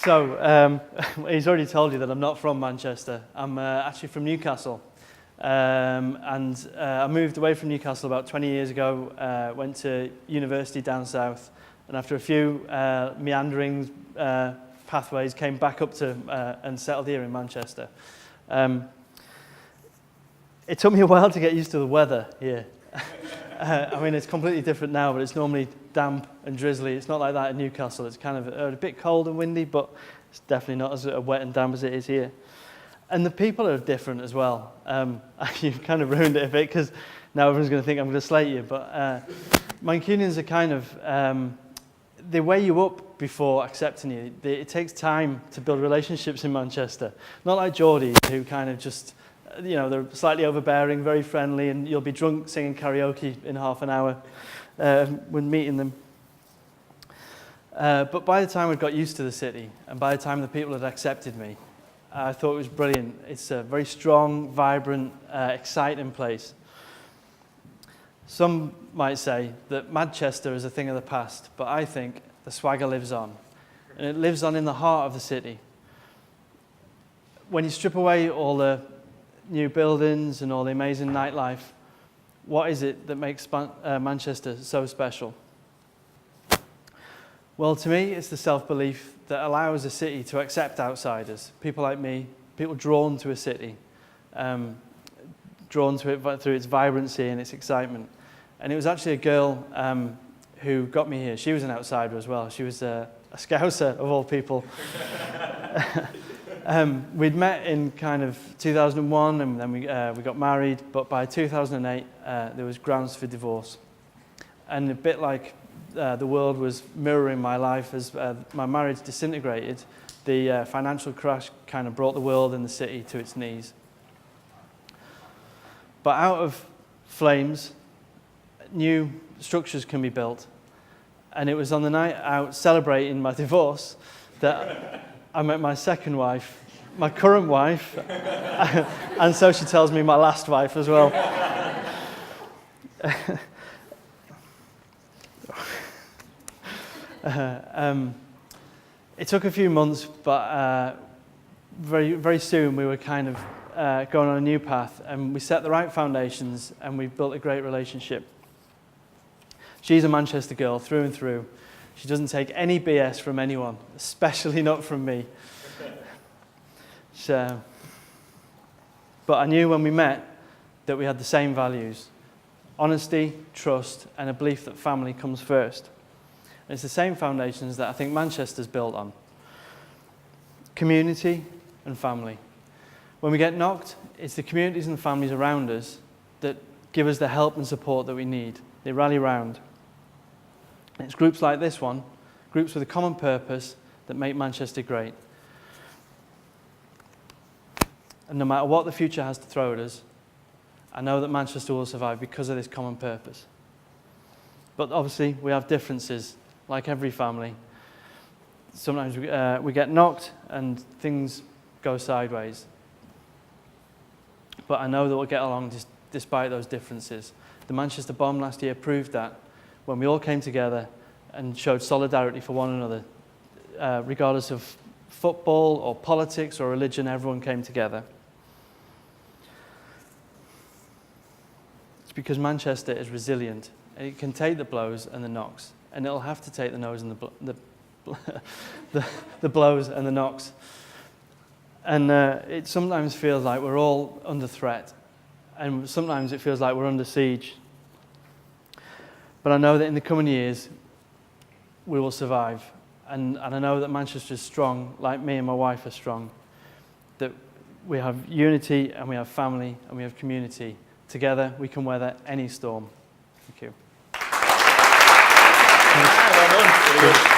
He's already told you that I'm not from Manchester. I'm actually from Newcastle. I moved away from Newcastle about 20 years ago, went to university down south, and after a few meandering pathways, came back up to and settled here in Manchester. It took me a while to get used to the weather here. I mean, it's completely different now, but it's normally damp and drizzly. It's not like that in Newcastle. It's kind of a bit cold and windy, but it's definitely not as wet and damp as it is here. And the people are different as well. You've kind of ruined it a bit because now everyone's going to think I'm going to slate you. But Mancunians are kind of, they weigh you up before accepting you. It takes time to build relationships in Manchester. Not like Geordie, who kind of just, you know, they're slightly overbearing, very friendly, and you'll be drunk singing karaoke in half an hour when meeting them. But by the time I'd got used to the city, and by the time the people had accepted me, I thought it was brilliant. It's a very strong, vibrant, exciting place. Some might say that Manchester is a thing of the past, but I think the swagger lives on. And it lives on in the heart of the city. When you strip away all the new buildings and all the amazing nightlife, what is it that makes Manchester so special? Well, to me, it's the self-belief that allows a city to accept outsiders, people like me, people drawn to a city, drawn to it through its vibrancy and its excitement. And it was actually a girl who got me here. She was an outsider as well. She was a Scouser, of all people. We'd met in kind of 2001, and then we got married, but by 2008, there was grounds for divorce. And a bit like the world was mirroring my life as my marriage disintegrated, the financial crash kind of brought the world and the city to its knees. But out of flames, new structures can be built. And it was on the night out celebrating my divorce that I met my second wife, my current wife, and so she tells me my last wife as well. It took a few months, but very, very soon we were kind of going on a new path, and we set the right foundations, and we built a great relationship. She's a Manchester girl through and through. She doesn't take any BS from anyone, especially not from me. But I knew when we met that we had the same values: honesty, trust, and a belief that family comes first. And it's the same foundations that I think Manchester's built on: community and family. When we get knocked, it's the communities and families around us that give us the help and support that we need. They rally round. And it's groups like this one, groups with a common purpose, that make Manchester great. And no matter what the future has to throw at us, I know that Manchester will survive because of this common purpose. But obviously, we have differences, like every family. Sometimes we get knocked and things go sideways. But I know that we'll get along despite those differences. The Manchester bomb last year proved that when we all came together and showed solidarity for one another, regardless of football or politics or religion, everyone came together. It's because Manchester is resilient. It can take the blows and the knocks, and it'll have to take the no's and the blows and the knocks. And it sometimes feels like we're all under threat, and sometimes it feels like we're under siege. But I know that in the coming years, we will survive. And I know that Manchester is strong, like me and my wife are strong. That we have unity, and we have family, and we have community. Together, we can weather any storm. Thank you. Well done.